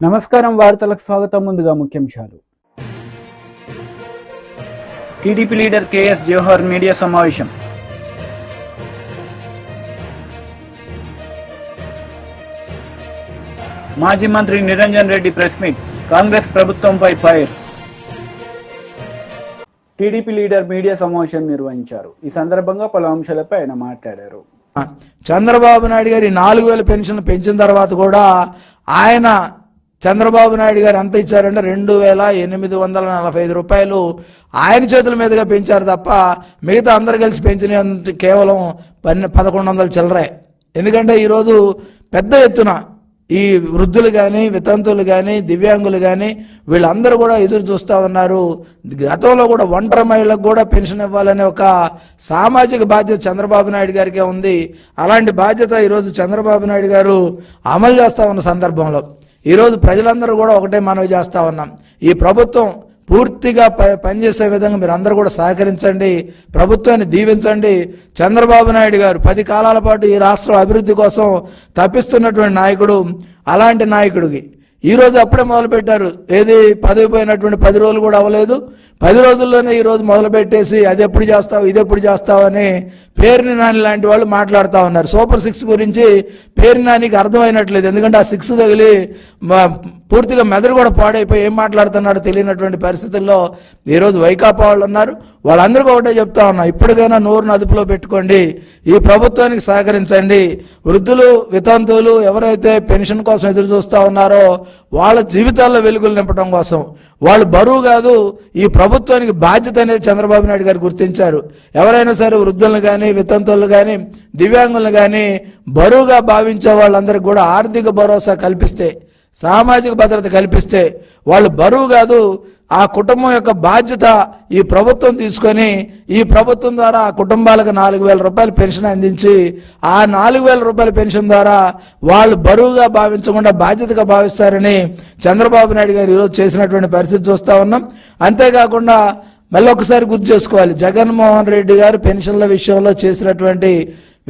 నమస్కారం, వార్తలకు స్వాగతం. ముందుగా ముఖ్యాంశాలు. TDP leader KS Jawahar media సమావేశం. మాజీ మంత్రి నిరంజన్ రెడ్డి ప్రెస్ మీట్. కాంగ్రెస్ ప్రభుత్వంపై ఫైర్. టీడీపీ లీడర్ మీడియా సమావేశం నిర్వహించారు. ఈ సందర్భంగా పలు అంశాలపై ఆయన మాట్లాడారు. చంద్రబాబు నాయుడు గారి 4,000 పెన్షన్ పెంచిన తర్వాత కూడా ఆయన చంద్రబాబు నాయుడు గారు ఎంత ఇచ్చారంటే 2,845 రూపాయలు ఆయన చేతుల మీదుగా పెంచారు తప్ప మిగతా అందరు కలిసి పెంచిన కేవలం 1,100 చిల్లరే. ఎందుకంటే ఈరోజు పెద్ద ఎత్తున ఈ వృద్ధులు కానీ, వితంతువులు కానీ, దివ్యాంగులు కానీ వీళ్ళందరూ కూడా ఎదురు చూస్తూ ఉన్నారు. గతంలో కూడా ఒంటరి మహిళలకు కూడా పెన్షన్ ఇవ్వాలనే ఒక సామాజిక బాధ్యత చంద్రబాబు నాయుడు గారికే ఉంది. అలాంటి బాధ్యత ఈరోజు చంద్రబాబు నాయుడు గారు అమలు చేస్తూ ఉన్న సందర్భంలో ఈరోజు ప్రజలందరూ కూడా ఒకటే మనవి చేస్తూ ఉన్నాం. ఈ ప్రభుత్వం పూర్తిగా పనిచేసే విధంగా మీరు అందరూ కూడా సహకరించండి, ప్రభుత్వాన్ని దీవించండి. చంద్రబాబు నాయుడు గారు 10 కాలాల పాటు ఈ రాష్ట్రం అభివృద్ధి కోసం తప్పిస్తున్నటువంటి నాయకుడు. అలాంటి నాయకుడికి ఈరోజు అప్పుడే మొదలుపెట్టారు. ఏది పదవి పోయినటువంటి 10 రోజులు కూడా అవ్వలేదు. 10 రోజుల్లోనే ఈరోజు మొదలుపెట్టేసి అది ఎప్పుడు చేస్తావు, ఇది ఎప్పుడు చేస్తావు అని పేరుని నాని లాంటి వాళ్ళు మాట్లాడుతూ ఉన్నారు. సూపర్ 6 గురించి పేరుని నానికి అర్థమైనట్లేదు. ఎందుకంటే ఆ 6 తగిలి పూర్తిగా మెదడు కూడా పాడైపోయి ఏం మాట్లాడుతున్నాడో తెలియనటువంటి పరిస్థితుల్లో ఈరోజు వైకాపా వాళ్ళు ఉన్నారు. వాళ్ళందరికీ ఒకటే చెప్తా ఉన్నా, ఇప్పటికైనా నోరును అదుపులో పెట్టుకోండి, ఈ ప్రభుత్వానికి సహకరించండి. వృద్ధులు, వితంతువులు ఎవరైతే పెన్షన్ కోసం ఎదురు చూస్తూ ఉన్నారో వాళ్ళ జీవితాల్లో వెలుగులు నింపడం కోసం వాళ్ళు బరువు కాదు, ఈ ప్రభుత్వానికి బాధ్యత అనేది చంద్రబాబు నాయుడు గారు గుర్తించారు. ఎవరైనా సరే వృద్ధులను కానీ, వితంతువులు కానీ, దివ్యాంగులను కానీ బరువుగా భావించే వాళ్ళందరికీ కూడా ఆర్థిక భరోసా కల్పిస్తే, సామాజిక భద్రత కల్పిస్తే వాళ్ళు బరువు కాదు, ఆ కుటుంబం యొక్క బాధ్యత ఈ ప్రభుత్వం తీసుకొని ఈ ప్రభుత్వం ద్వారా ఆ కుటుంబాలకు 4,000 రూపాయల పెన్షన్ అందించి ఆ 4,000 రూపాయల పెన్షన్ ద్వారా వాళ్ళు బరువుగా భావించకుండా బాధ్యతగా భావిస్తారని చంద్రబాబు నాయుడు గారు ఈరోజు చేసినటువంటి పరిస్థితి చూస్తూ ఉన్నాం. అంతేకాకుండా మళ్ళీ ఒకసారి గుర్తు చేసుకోవాలి, జగన్మోహన్ రెడ్డి గారు పెన్షన్ల విషయంలో చేసినటువంటి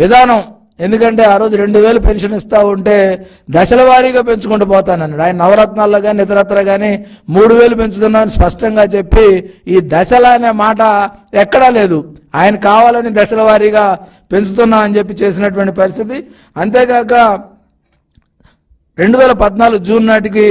విధానం. ఎందుకంటే ఆ రోజు 2,000 పెన్షన్ ఇస్తూ ఉంటే దశల వారీగా పెంచుకుంటూ పోతానన్నాడు. ఆయన నవరత్నాల్లో కానీ ఇతరత్ర కానీ 3,000 పెంచుతున్నామని స్పష్టంగా చెప్పి ఈ దశల అనే మాట ఎక్కడా లేదు. ఆయన కావాలని దశల వారీగా పెంచుతున్నామని చెప్పి చేసినటువంటి పరిస్థితి. అంతేకాక 2014 జూన్ నాటికి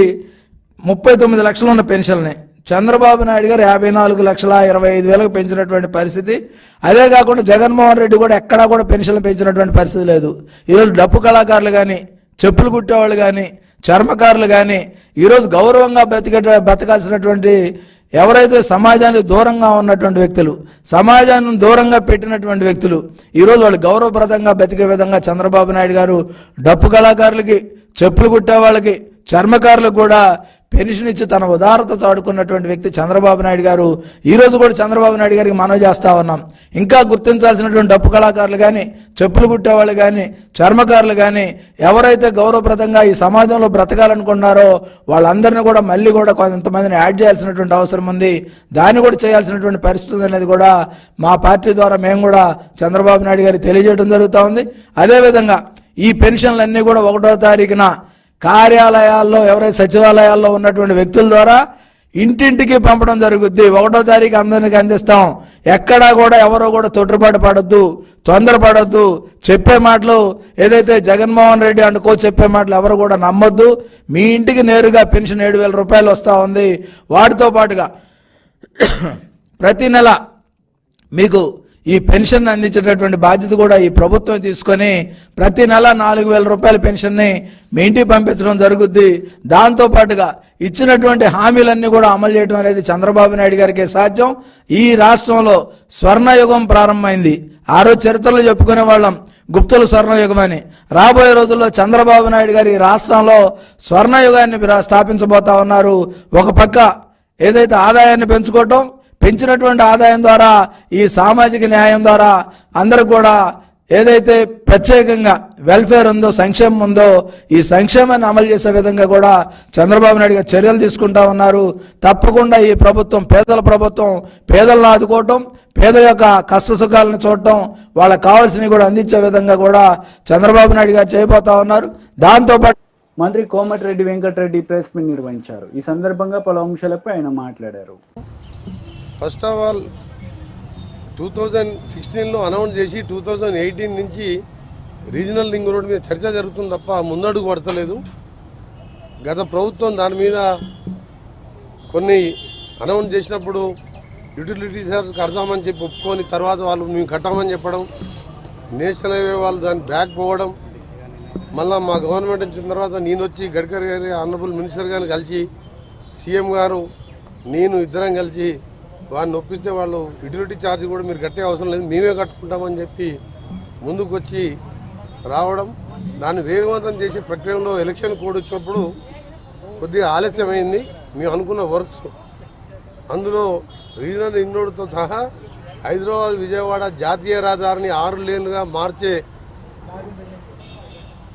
39 లక్షలు ఉన్న పెన్షన్ని చంద్రబాబు నాయుడు గారు 54,25,000 పెంచినటువంటి పరిస్థితి. అదే కాకుండా జగన్మోహన్ రెడ్డి కూడా ఎక్కడా కూడా పెన్షన్లు పెంచినటువంటి పరిస్థితి లేదు. ఈరోజు డప్పు కళాకారులు కానీ, చెప్పులు కుట్టేవాళ్ళు కానీ, చర్మకారులు కానీ ఈరోజు గౌరవంగా బతకాల్సినటువంటి ఎవరైతే సమాజానికి దూరంగా ఉన్నటువంటి వ్యక్తులు, సమాజాన్ని దూరంగా పెట్టినటువంటి వ్యక్తులు ఈరోజు వాళ్ళు గౌరవప్రదంగా బతికే విధంగా చంద్రబాబు నాయుడు గారు డప్పు కళాకారులకి, చెప్పులు కుట్టే వాళ్ళకి, చర్మకారులకు కూడా పెన్షన్ ఇచ్చి తన ఉదారత చాటుకున్నటువంటి వ్యక్తి చంద్రబాబు నాయుడు గారు. ఈరోజు కూడా చంద్రబాబు నాయుడు గారికి మనవి చేస్తూ ఉన్నాం, ఇంకా గుర్తించాల్సినటువంటి డప్పు కళాకారులు కానీ, చెప్పులు కుట్టేవాళ్ళు కానీ, చర్మకారులు కానీ ఎవరైతే గౌరవప్రదంగా ఈ సమాజంలో బ్రతకాలనుకున్నారో వాళ్ళందరినీ కూడా మళ్ళీ కూడా కొంతమందిని యాడ్ చేయాల్సినటువంటి అవసరం ఉంది. దాన్ని కూడా చేయాల్సినటువంటి పరిస్థితి అనేది కూడా మా పార్టీ ద్వారా మేము కూడా చంద్రబాబు నాయుడు గారికి తెలియజేయడం జరుగుతూ ఉంది. అదేవిధంగా ఈ పెన్షన్లన్నీ కూడా 1వ తారీఖున కార్యాలయాల్లో ఎవరైతే సచివాలయాల్లో ఉన్నటువంటి వ్యక్తుల ద్వారా ఇంటింటికి పంపడం జరుగుద్ది. 1వ తారీఖు అందరికి అందిస్తాం. ఎక్కడా కూడా ఎవరో కూడా తొట్టుపాటు పడొద్దు, తొందరపడొద్దు. చెప్పే మాటలు ఏదైతే జగన్మోహన్ రెడ్డి అనుకో చెప్పే మాటలు ఎవరు కూడా నమ్మొద్దు. మీ ఇంటికి నేరుగా పెన్షన్ 7,000 రూపాయలు వస్తూ ఉంది. వాటితో పాటుగా ప్రతి నెల మీకు ఈ పెన్షన్ అందించేటటువంటి బాధ్యత కూడా ఈ ప్రభుత్వం తీసుకొని ప్రతి నెల 4,000 రూపాయల పెన్షన్ని మీ ఇంటికి పంపించడం జరుగుద్ది. దాంతోపాటుగా ఇచ్చినటువంటి హామీలన్నీ కూడా అమలు చేయడం అనేది చంద్రబాబు నాయుడు గారికి సాధ్యం. ఈ రాష్ట్రంలో స్వర్ణయుగం ప్రారంభమైంది. ఆ రోజు చరిత్రలో చెప్పుకునే వాళ్ళం గుప్తుల స్వర్ణయుగం అని. రాబోయే రోజుల్లో చంద్రబాబు నాయుడు గారు ఈ రాష్ట్రంలో స్వర్ణయుగాన్ని స్థాపించబోతా ఉన్నారు. ఒక పక్క ఏదైతే ఆదాయాన్ని పెంచినటువంటి ఆదాయం ద్వారా, ఈ సామాజిక న్యాయం ద్వారా అందరూ కూడా ఏదైతే ప్రత్యేకంగా వెల్ఫేర్ ఉందో, సంక్షేమం ఉందో ఈ సంక్షేమాన్ని అమలు చేసే విధంగా కూడా చంద్రబాబు నాయుడు గారు చర్యలు తీసుకుంటా ఉన్నారు. తప్పకుండా ఈ ప్రభుత్వం పేదల ప్రభుత్వం, పేదలను ఆదుకోవటం, పేద యొక్క కష్ట సుఖాలను చూడటం, వాళ్ళకి కావాల్సినవి కూడా అందించే విధంగా కూడా చంద్రబాబు నాయుడు గారు చేయబోతా ఉన్నారు. దాంతోపాటు మంత్రి కోమటిరెడ్డి వెంకటరెడ్డి ప్రెస్ మీట్ నిర్వహించారు. ఈ సందర్భంగా పలు అంశాలపై ఆయన మాట్లాడారు. ఫస్ట్ ఆఫ్ ఆల్ 2016లో అనౌన్స్ చేసి 2018 నుంచి రీజనల్ రింగ్ రోడ్ మీద చర్చ జరుగుతుంది తప్ప ముందడుగు పడతలేదు. గత ప్రభుత్వం దాని మీద కొన్ని అనౌన్స్ చేసినప్పుడు యూటిలిటీ చార్జ్ కడదామని చెప్పి ఒప్పుకొని తర్వాత వాళ్ళు మేము కట్టామని చెప్పడం, నేషనల్ హైవే వాళ్ళు దాన్ని బ్యాక్ పోవడం, మళ్ళీ మా గవర్నమెంట్ వచ్చిన తర్వాత నేను వచ్చి గడ్కరీ గారి ఆనరబుల్ మినిస్టర్ గారిని కలిసి సీఎం గారు నేను ఇద్దరం కలిసి వాడిని ఒప్పిస్తే వాళ్ళు యూటిలిటీ ఛార్జ్ కూడా మీరు కట్టే అవసరం లేదు, మేమే కట్టుకుంటామని చెప్పి ముందుకు వచ్చి రావడం, దాన్ని వేగవంతం చేసే ప్రక్రియలో ఎలక్షన్ కోడ్ వచ్చినప్పుడు కొద్దిగా ఆలస్యమైంది. మేము అనుకున్న వర్క్స్ అందులో రీజనల్ రింగ్ రోడ్తో సహా హైదరాబాద్ విజయవాడ జాతీయ రహదారిని 6 లేన్లుగా మార్చే,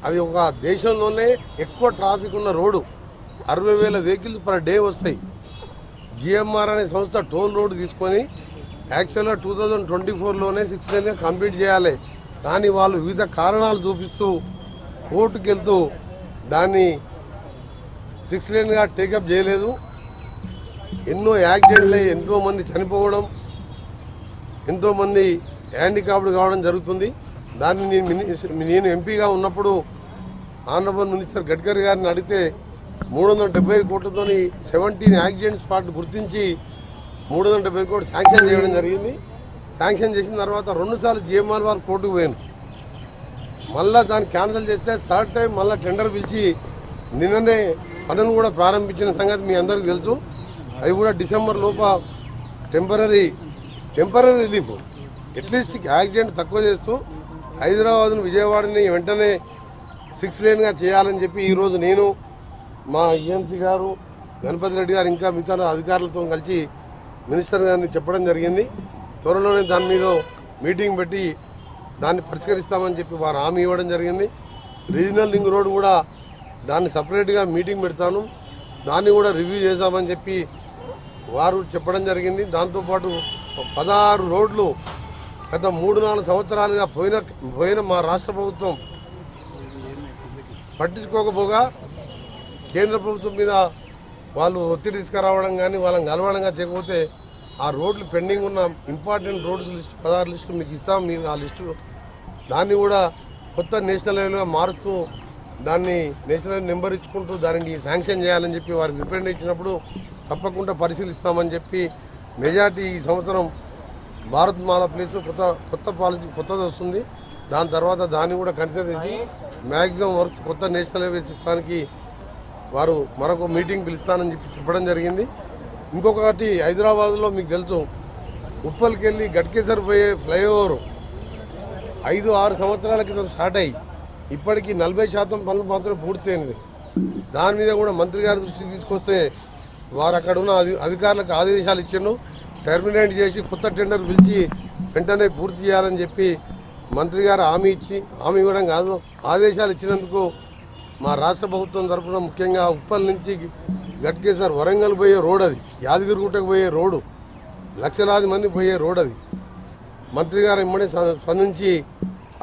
అది ఒక దేశంలోనే ఎక్కువ ట్రాఫిక్ ఉన్న రోడ్డు, 60,000 వెహికల్స్ పర్ డే వస్తాయి. జిఎంఆర్ అనే సంస్థ టోల్ రోడ్ తీసుకొని యాక్చువల్గా 2024లోనే 6 లేన్గా కంప్లీట్ చేయాలి. కానీ వాళ్ళు వివిధ కారణాలు చూపిస్తూ కోర్టుకు వెళ్తూ దాన్ని 6 లేన్గా టేకప్ చేయలేదు. ఎన్నో యాక్సిడెంట్లు, ఎంతోమంది చనిపోవడం, ఎంతోమంది హ్యాండిక్యాప్డ్ కావడం జరుగుతుంది. దాన్ని నేను ఎంపీగా ఉన్నప్పుడు ఆనరబుల్ మినిస్టర్ గడ్కరీ గారిని అడిగితే 375 కోట్లతో 17 యాక్సిడెంట్ స్పాట్ గుర్తించి 375 కోట్లు శాంక్షన్ చేయడం జరిగింది. శాంక్షన్ చేసిన తర్వాత 2 సార్లు జిఎంఆర్ వారు కోర్టుకు పోయాను. మళ్ళీ దాన్ని క్యాన్సిల్ చేస్తే థర్డ్ టైం మళ్ళీ టెండర్ పిలిచి నిన్ననే పనులు కూడా ప్రారంభించిన సంగతి మీ అందరికీ తెలుసు. అవి కూడా డిసెంబర్ లోప టెంపరీ రిలీఫ్, అట్లీస్ట్ యాక్సిడెంట్ తక్కువ చేస్తూ హైదరాబాద్ను విజయవాడని వెంటనే 6 లేన్గా చేయాలని చెప్పి ఈరోజు నేను మా ఈఎంసీ గారు గణపతి రెడ్డి గారు ఇంకా మిగతా అధికారులతో కలిసి మినిస్టర్ గారిని చెప్పడం జరిగింది. త్వరలోనే దాని మీద మీటింగ్ పెట్టి దాన్ని పరిష్కరిస్తామని చెప్పి వారు హామీ ఇవ్వడం జరిగింది. రీజనల్ రింగ్ రోడ్ కూడా దాన్ని సపరేట్గా మీటింగ్ పెడతాను, దాన్ని కూడా రివ్యూ చేద్దామని చెప్పి వారు చెప్పడం జరిగింది. దాంతోపాటు 16 రోడ్లు గత 3-4 సంవత్సరాలుగా పోయిన మా రాష్ట్ర ప్రభుత్వం పట్టించుకోకపోగా కేంద్ర ప్రభుత్వం మీద వాళ్ళు ఒత్తిడి తీసుకురావడం కానీ వాళ్ళని కలవడంగా చేయకపోతే ఆ రోడ్లు పెండింగ్ ఉన్న ఇంపార్టెంట్ రోడ్స్ లిస్టు 16 లిస్టులు మీకు ఇస్తాం. మీరు ఆ లిస్టు దాన్ని కూడా కొత్త నేషనల్ లెవెల్గా మారుస్తూ దాన్ని నేషనల్ నెంబర్ ఇచ్చుకుంటూ దానిని శాంక్షన్ చేయాలని చెప్పి వారికి రిప్రజెంట్ ఇచ్చినప్పుడు తప్పకుండా పరిశీలిస్తామని చెప్పి మెజార్టీ ఈ సంవత్సరం భారత్ మాల ప్లేస్ కొత్త పాలసీ కొత్తది వస్తుంది. దాని తర్వాత దాన్ని కూడా కన్సిడర్ చేసి మ్యాక్సిమం వర్క్స్ కొత్త నేషనల్ హైవే సిస్టానికి వారు మరొక మీటింగ్ పిలుస్తానని చెప్పి చెప్పడం జరిగింది. ఇంకొకటి హైదరాబాద్లో మీకు తెలుసు ఉప్పల్కి వెళ్ళి గట్కేసర్ పోయే ఫ్లైఓవర్ 5-6 సంవత్సరాల క్రితం స్టార్ట్ అయ్యి ఇప్పటికీ 40% పనులు మాత్రమే పూర్తయింది. దాని మీద కూడా మంత్రి గారి దృష్టికి తీసుకొస్తే వారు అక్కడ ఉన్న అధికారులకు ఆదేశాలు ఇచ్చిండు, టెర్మినేట్ చేసి కొత్త టెండర్ పిలిచి వెంటనే పూర్తి చేయాలని చెప్పి మంత్రి గారు హామీ ఇవ్వడం కాదు, ఆదేశాలు ఇచ్చినందుకు మా రాష్ట్ర ప్రభుత్వం తరఫున ముఖ్యంగా ఉప్పల్ నుంచి గట్కేసర్ వరంగల్ పోయే రోడ్, అది యాదగిరిగుట్టకు పోయే రోడ్డు, లక్షలాది మంది పోయే రోడ్, అది మంత్రి గారు ఇమ్మడే స్పందించి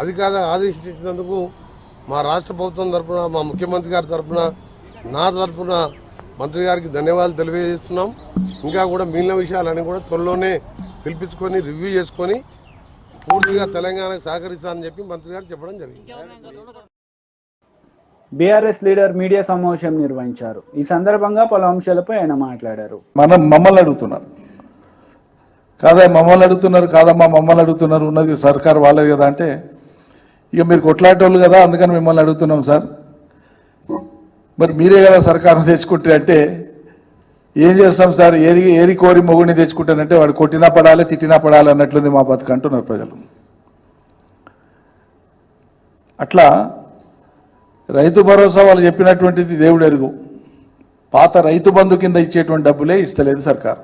అధికారులు ఆదేశించినందుకు మా రాష్ట్ర ప్రభుత్వం తరఫున, మా ముఖ్యమంత్రి గారి తరఫున, నా తరఫున మంత్రి గారికి ధన్యవాదాలు తెలియజేస్తున్నాం. ఇంకా కూడా మిగిలిన విషయాలని కూడా త్వరలోనే పిలిపించుకొని రివ్యూ చేసుకొని పూర్తిగా తెలంగాణకు సహకరిస్తానని చెప్పి మంత్రి గారు చెప్పడం జరిగింది. బీఆర్ఎస్ లీడర్ మీడియా సమావేశం నిర్వహించారు. ఈ సందర్భంగా పలు అంశాలపై ఆయన మాట్లాడారు. మమ్మల్ని అడుగుతున్నారు కాదమ్మా మమ్మల్ని అడుగుతున్నారు, ఉన్నది సర్కారు వాళ్ళది కదా అంటే, ఇక మీరు కొట్లాటోళ్ళు కదా అందుకని మిమ్మల్ని అడుగుతున్నాం సార్, మరి మీరే కదా సర్కారును తెచ్చుకుంటే అంటే ఏం చేస్తాం సార్, ఏరి కోరి మొగుడిని తెచ్చుకుంటానంటే వాడు కొట్టినా పడాలి తిట్టినా పడాలి అన్నట్లుంది మా బతుకు అంటున్నారు ప్రజలు. అట్లా రైతు భరోసా వాళ్ళు చెప్పినటువంటిది దేవుడు ఎరుగు, పాత రైతు బంధు కింద ఇచ్చేటువంటి డబ్బులే ఇస్తలేదు సర్కారు,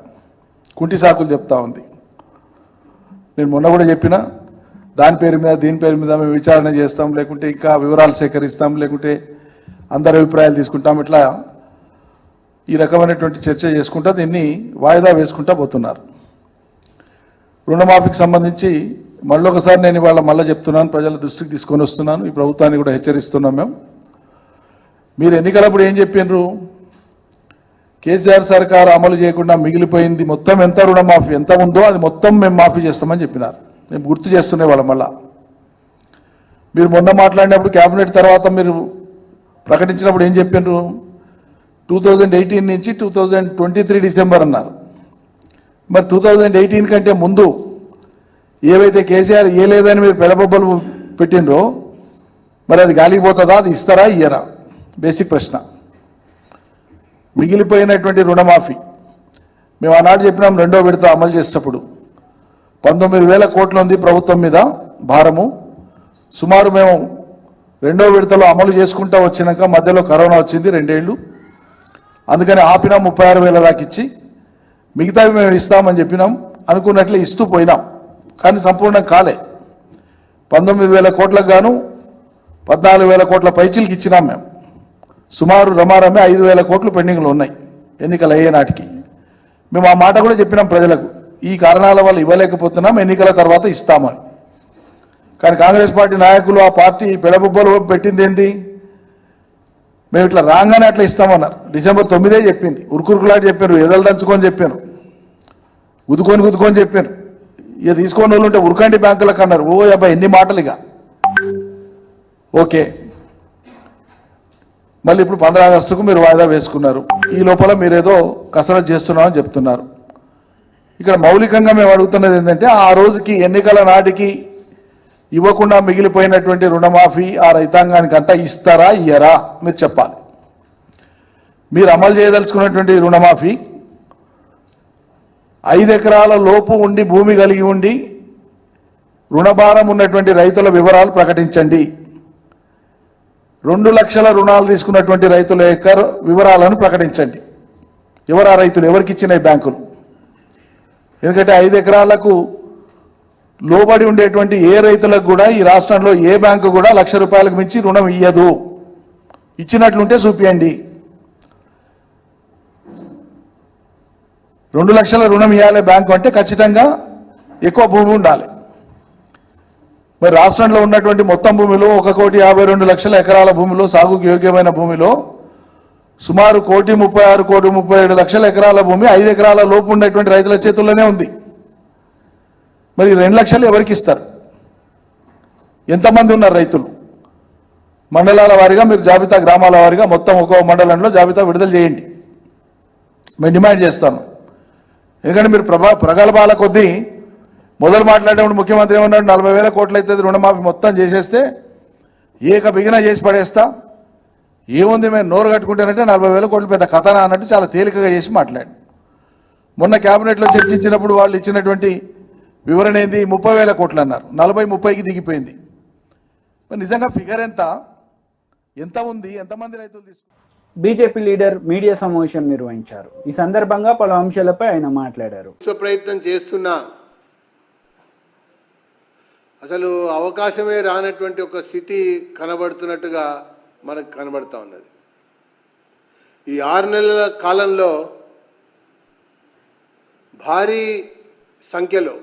కుంటి సాకులు చెప్తా ఉంది. నేను మొన్న కూడా చెప్పిన దాని పేరు మీద దీని పేరు మీద మేము విచారణ చేస్తాం, లేకుంటే ఇంకా వివరాలు సేకరిస్తాం, లేకుంటే అందరి అభిప్రాయాలు తీసుకుంటాం, ఇట్లా ఈ రకమైనటువంటి చర్చ చేసుకుంటా దీన్ని వాయిదా వేసుకుంటా పోతున్నారు. రుణమాఫీకి సంబంధించి మళ్ళొకసారి నేను ఇవాళ మళ్ళీ చెప్తున్నాను, ప్రజల దృష్టికి తీసుకొని వస్తున్నాను, ఈ ప్రభుత్వాన్ని కూడా హెచ్చరిస్తున్నాం. మేము మీరు ఎన్నికలప్పుడు ఏం చెప్పిండ్రు? కేసీఆర్ సర్కార్ అమలు చేయకుండా మిగిలిపోయింది మొత్తం ఎంత రుణమాఫీ ఎంత ఉందో అది మొత్తం మేము మాఫీ చేస్తామని చెప్పినారు. మేము గుర్తు చేస్తునే వాళ్ళం. మళ్ళా మీరు మొన్న మాట్లాడినప్పుడు క్యాబినెట్ తర్వాత మీరు ప్రకటించినప్పుడు ఏం చెప్పిండ్రు? 2018 నుంచి 2023 డిసెంబర్ అన్నారు. మరి 2018 కంటే ముందు ఏవైతే కేసీఆర్ లేదని మీరు పెడబొబ్బలు పెట్టిండ్రో మరి అది గాలిపోతుందా? అది ఇస్తారా ఇయ్యరా? బేసిక్ ప్రశ్న. మిగిలిపోయినటువంటి రుణమాఫీ మేము ఆనాడు చెప్పినాం, రెండో విడత అమలు చేసేటప్పుడు 19,000 కోట్లు ఉంది ప్రభుత్వం మీద భారము. సుమారు మేము రెండో విడతలో అమలు చేసుకుంటూ వచ్చినాక మధ్యలో కరోనా వచ్చింది 2 ఏళ్ళు. అందుకని ఆపినా 36,000 దాకా ఇచ్చి మిగతావి మేము ఇస్తామని చెప్పినాం. అనుకున్నట్లే ఇస్తూ పోయినాం, కానీ సంపూర్ణం కాలే. 19,000 కోట్లకు గాను 14,000 కోట్ల పైచీలకి ఇచ్చినాం మేము. సుమారు రమారమే 5,000 కోట్లు పెండింగ్లు ఉన్నాయి ఎన్నికలు అయ్యే నాటికి. మేము ఆ మాట కూడా చెప్పినాం ప్రజలకు, ఈ కారణాల వల్ల ఇవ్వలేకపోతున్నాం, ఎన్నికల తర్వాత ఇస్తామని. కానీ కాంగ్రెస్ పార్టీ నాయకులు ఆ పార్టీ పెడబొబ్బలు పెట్టింది ఏంది? మేము ఇట్లా రాగానే అట్లా ఇస్తామన్నారు. డిసెంబర్ 9 చెప్పింది. ఉరుకురుకులాంటి చెప్పారు, ఎదలు దంచుకొని చెప్పారు, గుద్దుకొని చెప్పారు. ఇక తీసుకొని వాళ్ళు ఉంటే ఉరకండి బ్యాంకులకు అన్నారు. ఓ అబ్బాయి ఎన్ని మాటలు ఇక. ఓకే, మళ్ళీ ఇప్పుడు 15 ఆగస్టుకు మీరు వాయిదా వేసుకున్నారు. ఈ లోపల మీరేదో కసరత్తు చేస్తున్నామని చెప్తున్నారు. ఇక్కడ మౌలికంగా మేము అడుగుతున్నది ఏంటంటే, ఆ రోజుకి ఎన్నికల నాటికి ఇవ్వకుండా మిగిలిపోయినటువంటి రుణమాఫీ ఆ రైతాంగానికి అంతా ఇస్తారా ఇయ్యరా? మీరు చెప్పాలి. మీరు అమలు చేయదలుచుకున్నటువంటి రుణమాఫీ 5 ఎకరాల లోపు ఉండి భూమి కలిగి ఉండి రుణభారం ఉన్నటువంటి రైతుల వివరాలు ప్రకటించండి. 2 లక్షల రుణాలు తీసుకున్నటువంటి రైతుల యొక్క వివరాలను ప్రకటించండి. ఎవరా రైతులు, ఎవరికి ఇచ్చినాయి బ్యాంకులు? ఎందుకంటే 5 ఎకరాలకు లోబడి ఉండేటువంటి ఏ రైతులకు కూడా ఈ రాష్ట్రంలో ఏ బ్యాంకు కూడా ₹1,00,000 మించి రుణం ఇయ్యదు. ఇచ్చినట్లుంటే చూపియండి. 2 లక్షల రుణం ఇవ్వాలి బ్యాంకు అంటే ఖచ్చితంగా ఎక్కువ భూమి ఉండాలి. మరి రాష్ట్రంలో ఉన్నటువంటి మొత్తం భూమిలో 1,52,00,000 ఎకరాల భూమిలో, సాగుకు యోగ్యమైన భూమిలో సుమారు 1,36,37,00,000 ఎకరాల భూమి 5 ఎకరాల లోపు ఉండేటువంటి రైతుల చేతుల్లోనే ఉంది. మరి 2 లక్షలు ఎవరికి ఇస్తారు? ఎంతమంది ఉన్నారు రైతులు? మండలాల వారీగా మీరు జాబితా, గ్రామాల వారీగా మొత్తం ఒక్కో మండలంలో జాబితా విడుదల చేయండి. మేము డిమాండ్ చేస్తాను. ఎందుకంటే మీరు ప్రగల్భాల కొద్దీ మొదలు మాట్లాడేప్పుడు ముఖ్యమంత్రి ఏమన్నాడు, 40,000 కోట్లు అవుతుంది రుణమాఫీ మొత్తం చేసేస్తే ఏక బిగిన చేసి పడేస్తా, ఏముంది మేము నోరు కట్టుకుంటానంటే 40,000 కోట్లు పెద్ద కథనా అన్నట్టు చాలా తేలికగా చేసి మాట్లాడు. మొన్న క్యాబినెట్లో చర్చించినప్పుడు వాళ్ళు ఇచ్చినటువంటి వివరణ ఏంది? 30,000 కోట్లు అన్నారు. 40-30కి దిగిపోయింది. మరి నిజంగా ఫిగర్ ఎంత ఉంది? ఎంతమంది రైతులు తీసుకున్నారు? బీజేపీ లీడర్ మీడియా సమావేశం నిర్వహించారు. ఈ సందర్భంగా పలు అంశాలపై ఆయన మాట్లాడారు. ప్రయత్నం చేస్తున్నా అసలు అవకాశమే రానటువంటి ఒక స్థితి కనబడుతున్నట్టుగా మనకు కనబడతా ఉన్నది. ఈ 6 నెలల కాలంలో భారీ సంఖ్యలో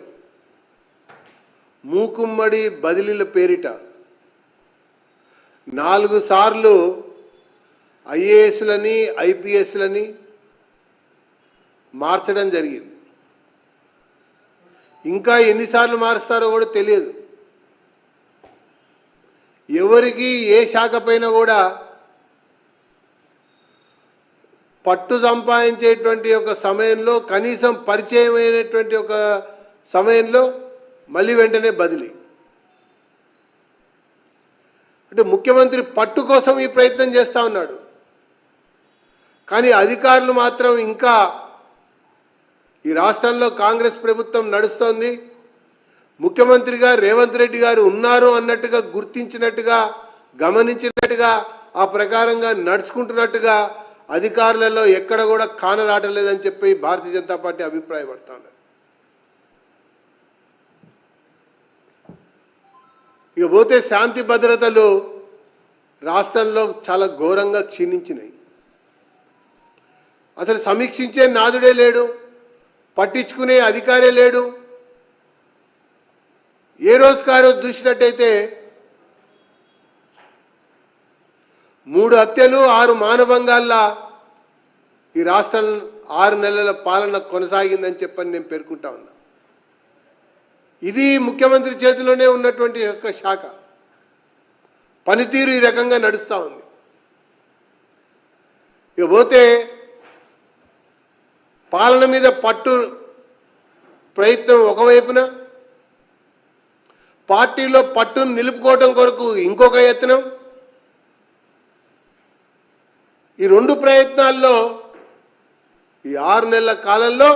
మూకుమ్మడి బదిలీల పేరిట 4 సార్లు ఐఏఎస్లని, ఐపీఎస్లని మార్చడం జరిగింది. ఇంకా ఎన్నిసార్లు మారుస్తారో కూడా తెలియదు. ఎవరికి ఏ శాఖ పైన కూడా పట్టు సంపాదించేటువంటి ఒక సమయంలో, కనీసం పరిచయం అయినటువంటి ఒక సమయంలో మళ్ళీ వెంటనే బదిలీ. అంటే ముఖ్యమంత్రి పట్టు కోసం ఈ ప్రయత్నం చేస్తూ ఉన్నాడు. కానీ అధికారులు మాత్రం ఇంకా ఈ రాష్ట్రంలో కాంగ్రెస్ ప్రభుత్వం నడుస్తోంది, ముఖ్యమంత్రిగా రేవంత్ రెడ్డి గారు ఉన్నారు అన్నట్టుగా గుర్తించినట్టుగా, గమనించినట్టుగా, ఆ ప్రకారంగా నడుచుకుంటున్నట్టుగా అధికారులలో ఎక్కడ కూడా కానరాటలేదని చెప్పి భారతీయ జనతా పార్టీ అభిప్రాయపడతా ఉన్నది. ఇక పోతే శాంతి భద్రతలు రాష్ట్రంలో చాలా ఘోరంగా క్షీణించినాయి. అసలు సమీక్షించే నాదుడే లేడు, పట్టించుకునే అధికారే లేడు. ఏ రోజుకు ఆ రోజు చూసినట్టయితే 3 హత్యలు 6 మానభంగాల్లో ఈ రాష్ట్రం 6 నెలల పాలన కొనసాగిందని చెప్పని నేను పేర్కొంటా ఉన్నా. ఇది ముఖ్యమంత్రి చేతిలోనే ఉన్నటువంటి యొక్క శాఖ పనితీరు ఈ రకంగా నడుస్తూ ఉంది. ఇకపోతే పాలన మీద పట్టు ప్రయత్నం ఒకవైపున, పార్టీలో పట్టును నిలుపుకోవడం కొరకు ఇంకొక యత్నం. ఈ 2 ప్రయత్నాల్లో ఈ 6 నెలల కాలంలో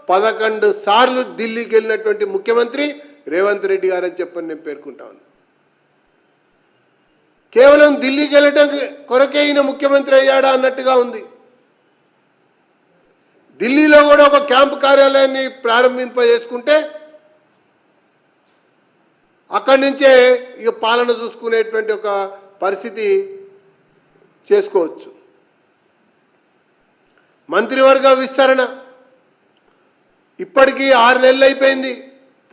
11 సార్లు ఢిల్లీకి వెళ్ళినటువంటి ముఖ్యమంత్రి రేవంత్ రెడ్డి గారు అని చెప్పని నేను పేర్కొంటా ఉన్నా. కేవలం ఢిల్లీకి వెళ్ళటం కొరకే ఈయన ముఖ్యమంత్రి అయ్యాడా అన్నట్టుగా ఉంది. ఢిల్లీలో కూడా ఒక క్యాంపు కార్యాలయాన్ని ప్రారంభింపజేసుకుంటే అక్కడి నుంచే ఇక పాలన చూసుకునేటువంటి ఒక పరిస్థితి చేసుకోవచ్చు. మంత్రివర్గ విస్తరణ ఇప్పటికీ 6 నెలలు అయిపోయింది,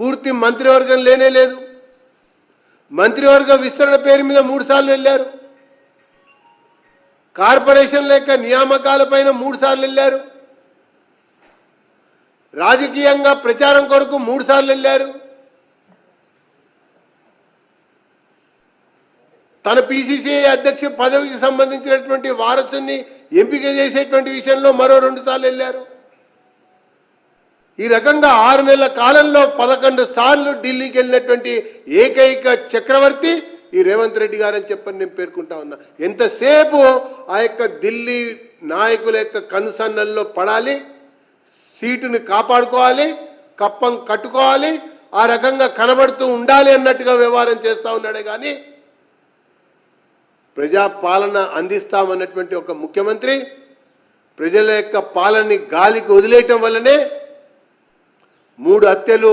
పూర్తి మంత్రివర్గం లేనే లేదు. మంత్రివర్గ విస్తరణ పేరు మీద 3 సార్లు వెళ్ళారు. కార్పొరేషన్ లేక నియామకాలపైన 3 సార్లు వెళ్ళారు. రాజకీయంగా ప్రచారం కొరకు 3 సార్లు వెళ్ళారు. తన పిసిసి అధ్యక్ష పదవికి సంబంధించినటువంటి వారసుని ఎంపిక చేసేటువంటి విషయంలో మరో 2 సార్లు వెళ్ళారు. ఈ రకంగా 6 నెలల కాలంలో 11 సార్లు ఢిల్లీకి వెళ్ళినటువంటి ఏకైక చక్రవర్తి ఈ రేవంత్ రెడ్డి గారు అని చెప్పని నేను పేర్కొంటా ఉన్నా. ఎంతసేపు ఆ యొక్క ఢిల్లీ నాయకుల యొక్క కనుసన్నల్లో పడాలి, సీటుని కాపాడుకోవాలి, కప్పం కట్టుకోవాలి, ఆ రకంగా కనబడుతూ ఉండాలి అన్నట్టుగా వ్యవహారం చేస్తూ ఉన్నాడే కానీ ప్రజాపాలన అందిస్తామన్నటువంటి ఒక ముఖ్యమంత్రి ప్రజల యొక్క పాలనని గాలికి వదిలేయటం వల్లనే 3 హత్యలు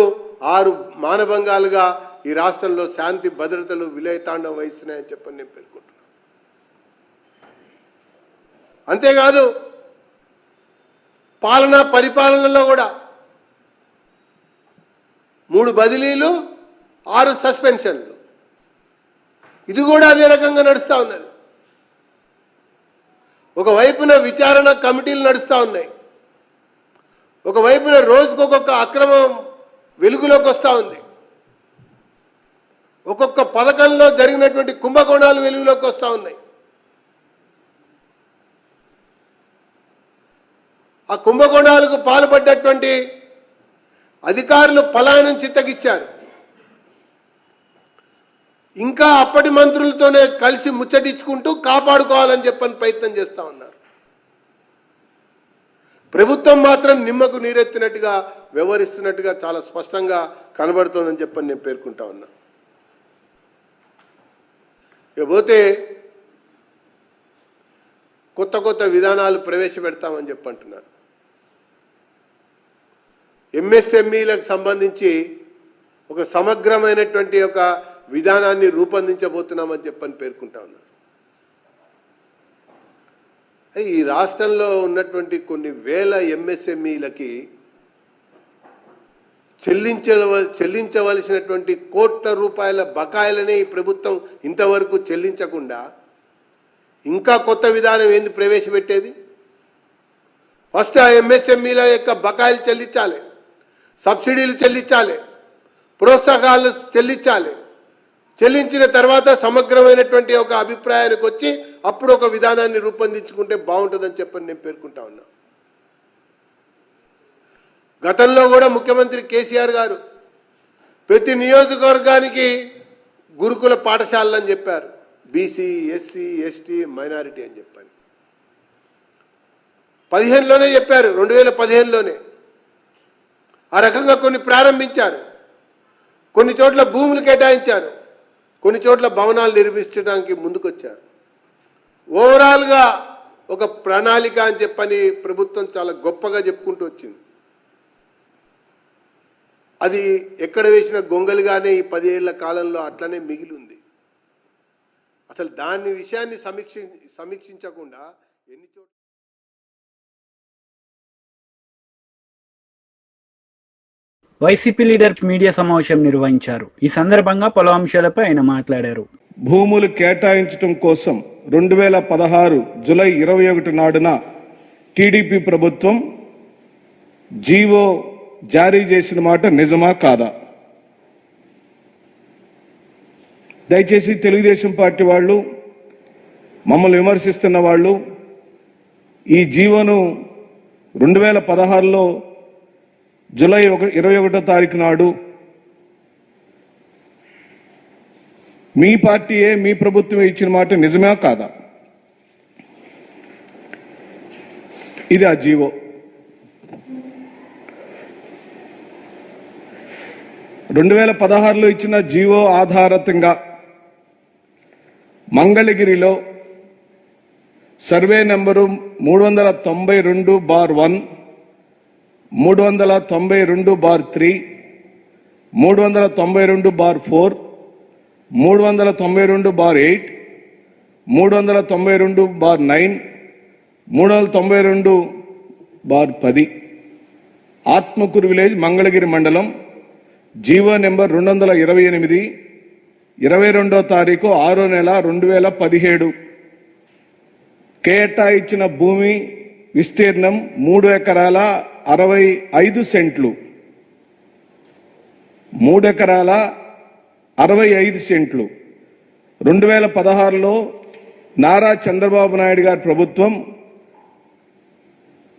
6 మానభంగాలుగా ఈ రాష్ట్రంలో శాంతి భద్రతలు విలయతాండం వహిస్తున్నాయని చెప్పని నేను పేర్కొంటున్నాను. అంతేకాదు పరిపాలనలో కూడా 3 బదిలీలు 6 సస్పెన్షన్లు, ఇది కూడా అదే రకంగా నడుస్తూ ఉన్నది. ఒకవైపున విచారణ కమిటీలు నడుస్తూ ఉన్నాయి, ఒకవైపున రోజుకొక అక్రమం వెలుగులోకి వస్తూ ఉంది, ఒక్కొక్క పథకంలో జరిగినటువంటి కుంభకోణాలు వెలుగులోకి వస్తూ ఉన్నాయి. ఆ కుంభకోణాలకు పాల్పడ్డటువంటి అధికారులు పలాయనం చిత్తగిచ్చారు. ఇంకా అప్పటి మంత్రులతోనే కలిసి ముచ్చటించుకుంటూ కాపాడుకోవాలని చెప్పని ప్రయత్నం చేస్తూ ఉన్నారు. ప్రభుత్వం మాత్రం నిమ్మకు నీరెత్తినట్టుగా వ్యవహరిస్తున్నట్టుగా చాలా స్పష్టంగా కనబడుతోందని చెప్పని నేను పేర్కొంటా ఉన్నా. ఇకపోతే కొత్త విధానాలు ప్రవేశపెడతామని చెప్పంటున్నారు. ఎంఎస్ఎంఈలకు సంబంధించి ఒక సమగ్రమైనటువంటి ఒక విధానాన్ని రూపొందించబోతున్నామని చెప్పని పేర్కొంటా ఉన్నారు. ఈ రాష్ట్రంలో ఉన్నటువంటి కొన్ని వేల ఎంఎస్ఎంఈలకి చెల్లించవలసినటువంటి కోట్ల రూపాయల బకాయిలనే ఈ ప్రభుత్వం ఇంతవరకు చెల్లించకుండా ఇంకా కొత్త విధానం ఏంది ప్రవేశపెట్టేది? ఫస్ట్ ఆ ఎంఎస్ఎంఈల యొక్క బకాయిలు చెల్లించాలి, సబ్సిడీలు చెల్లించాలి, ప్రోత్సాహకాలు చెల్లించాలి. చెల్లించిన తర్వాత సమగ్రమైనటువంటి ఒక అభిప్రాయానికి వచ్చి అప్పుడు ఒక విధానాన్ని రూపొందించుకుంటే బాగుంటుందని చెప్పని నేను పేర్కొంటా ఉన్నా. గతంలో కూడా ముఖ్యమంత్రి కేసీఆర్ గారు ప్రతి నియోజకవర్గానికి గురుకుల పాఠశాలలని చెప్పారు, బీసీ, ఎస్సీ, ఎస్టీ, మైనారిటీ అని చెప్పని 15లోనే చెప్పారు, 2015లోనే ఆ రకంగా కొన్ని ప్రారంభించారు. కొన్ని చోట్ల భూములు కేటాయించారు, కొన్ని చోట్ల భవనాలు నిర్మించడానికి ముందుకొచ్చారు. ఓవరాల్గా ఒక ప్రణాళిక అని చెప్పని ప్రభుత్వం చాలా గొప్పగా చెప్పుకుంటూ వచ్చింది. అది ఎక్కడ వేసిన గొంగలిగానే ఈ 10 ఏళ్ల కాలంలో అట్లనే మిగిలి ఉంది. అసలు దాని విషయాన్ని సమీక్షించకుండా ఎన్ని చోట్ల వైసీపీ లీడర్ మీడియా సమావేశం నిర్వహించారు. ఈ సందర్భంగా పలు అంశాలపై ఆయన మాట్లాడారు. భూములు కేటాయించడం కోసం 2016 జూలై 21 నాడున టీడీపీ ప్రభుత్వం జీవో జారీ చేసిన మాట నిజమా కాదా? దయచేసి తెలుగుదేశం పార్టీ వాళ్ళు, మమ్మల్ని విమర్శిస్తున్న వాళ్ళు ఈ జీవోను 2016లో జూలై 21 తారీఖు నాడు మీ పార్టీయే, మీ ప్రభుత్వమే ఇచ్చిన మాట నిజమే కాదా? ఇది ఆ జీవో. రెండు 2016లో ఇచ్చిన జీవో ఆధారంగా మంగళగిరిలో survey number 392/1, 392/3, 392/4, 392/8, 392/9, 392/10 Atmakur village Mangalagiri మండలం జీవో నెంబర్ 228 22వ తారీఖు 6వ నెల 2017 కేటాయించిన భూమి విస్తీర్ణం 3 ఎకరాల 65 సెంట్లు. 3 ఎకరాల 65 సెంట్లు 2016లో నారా చంద్రబాబు నాయుడు గారి ప్రభుత్వం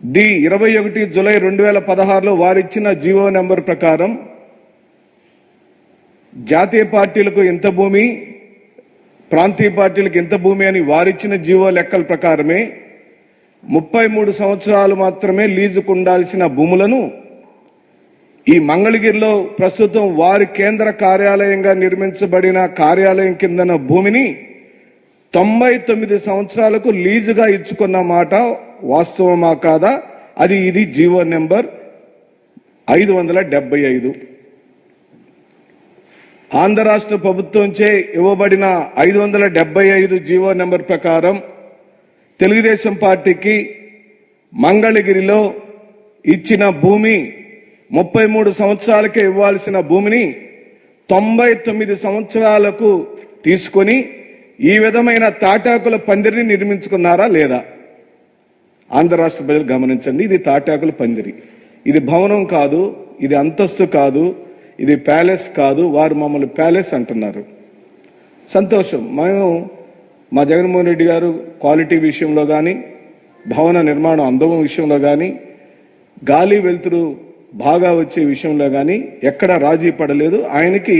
21 జూలై 2016లో వారిచ్చిన జీవో నెంబర్ ప్రకారం జాతీయ పార్టీలకు ఎంత భూమి, ప్రాంతీయ పార్టీలకు ఎంత భూమి అని వారిచ్చిన జీవో లెక్కల ప్రకారమే 33 సంవత్సరాలు మాత్రమే లీజుకు ఉండాల్సిన భూములను ఈ మంగళగిరిలో ప్రస్తుతం వారి కేంద్ర కార్యాలయంగా నిర్మించబడిన కార్యాలయం కిందన భూమిని 99 సంవత్సరాలకు లీజుగా ఇచ్చుకున్న మాట వాస్తవమా కాదా? ఇది జీవో నెంబర్ 575. ఆంధ్ర రాష్ట్ర ప్రభుత్వంచే ఇవ్వబడిన 575 జీవో నెంబర్ ప్రకారం తెలుగుదేశం పార్టీకి మంగళగిరిలో ఇచ్చిన భూమి 33 సంవత్సరాలకే ఇవ్వాల్సిన భూమిని 99 సంవత్సరాలకు తీసుకొని ఈ విధమైన తాటాకుల పందిరిని నిర్మించుకున్నారా లేదా? ఆంధ్ర రాష్ట్ర ప్రజలు గమనించండి, ఇది తాటాకుల పందిరి. ఇది భవనం కాదు, ఇది అంతస్తు కాదు, ఇది ప్యాలెస్ కాదు. వారు మమ్మల్ని ప్యాలెస్ అంటున్నారు. సంతోషం. మేము మా జగన్మోహన్ రెడ్డి గారు క్వాలిటీ విషయంలో కానీ, భవన నిర్మాణం అందం విషయంలో కానీ, గాలి వెలుతురు బాగా వచ్చే విషయంలో కానీ ఎక్కడా రాజీ పడలేదు. ఆయనకి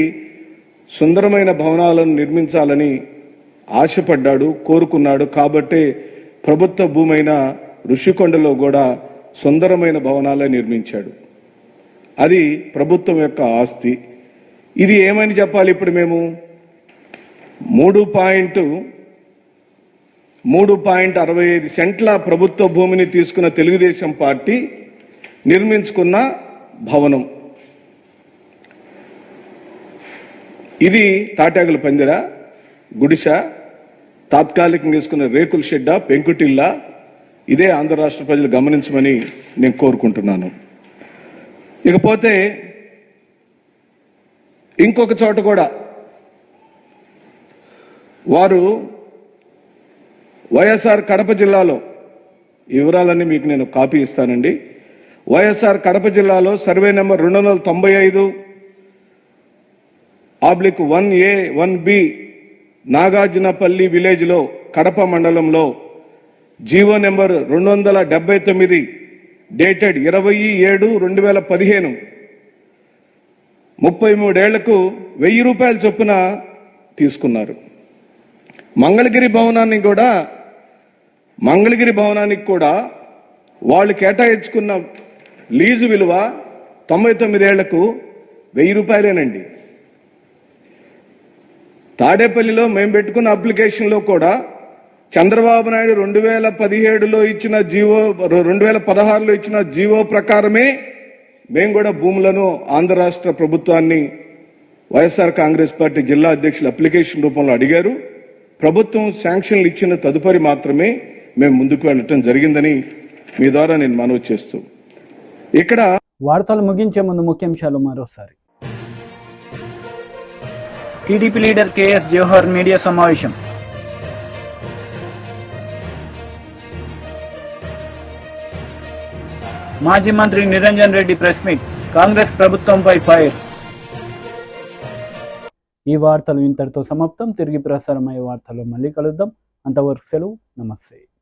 సుందరమైన భవనాలను నిర్మించాలని ఆశపడ్డాడు, కోరుకున్నాడు. కాబట్టే ప్రభుత్వ భూమైన ఋషికొండలో కూడా సుందరమైన భవనాలే నిర్మించాడు. అది ప్రభుత్వం యొక్క ఆస్తి. ఇది ఏమని చెప్పాలి ఇప్పుడు మేము? 3.65 సెంట్ల ప్రభుత్వ భూమిని తీసుకున్న తెలుగుదేశం పార్టీ నిర్మించుకున్న భవనం. ఇది తాటాకుల పందిరా, గుడిస, తాత్కాలికంగా తీసుకున్న రేకుల షెడ్డా, పెంకుటిల్లా? ఇదే ఆంధ్ర రాష్ట్ర ప్రజలు గమనించమని నేను కోరుకుంటున్నాను. ఇకపోతే ఇంకొక చోట కూడా వారు వైఎస్ఆర్ కడప జిల్లాలో, ఈ వివరాలన్నీ మీకు నేను కాపీ ఇస్తానండి. వైఎస్ఆర్ కడప జిల్లాలో survey number 295/1A 1B Nagarjunapalli విలేజ్లో కడప మండలంలో జీవో నెంబర్ 279 డేటెడ్ 27/2015 33 ఏళ్లకు 1000 రూపాయల చొప్పున తీసుకున్నారు. మంగళగిరి భవనానికి కూడా వాళ్ళు కేటాయించుకున్న లీజు విలువ 99 ఏళ్లకు 1000 రూపాయలేనండి. తాడేపల్లిలో మేము పెట్టుకున్న అప్లికేషన్లో కూడా చంద్రబాబు నాయుడు 2017లో ఇచ్చిన జీవో, 2016లో ఇచ్చిన జీవో ప్రకారమే మేము కూడా భూములను ఆంధ్ర రాష్ట్ర ప్రభుత్వాన్ని వైఎస్ఆర్ కాంగ్రెస్ పార్టీ జిల్లా అధ్యక్షులు అప్లికేషన్ రూపంలో అడిగారు. ప్రభుత్వం శాంక్షన్లు ఇచ్చిన తదుపరి మాత్రమే మేము ముందుకు వెళ్ళటం జరిగిందని మీ ద్వారా నేను మనవి చేస్తూ, ఇక్కడ వార్తలు ముగించే ముందు ముఖ్యాంశాలు మరోసారి. TDP leader KS Jawahar media సమావేశం. మాజీ మంత్రి నిరంజన్ రెడ్డి ప్రెస్ మీట్. కాంగ్రెస్ ప్రభుత్వంపై ఫైర్. ఈ వార్తలు ఇంతటితో సమాప్తం. తిరిగి ప్రసారమయ్యే వార్తల్లో మళ్ళీ కలుద్దాం. అంతవరకు సెలవు. నమస్తే.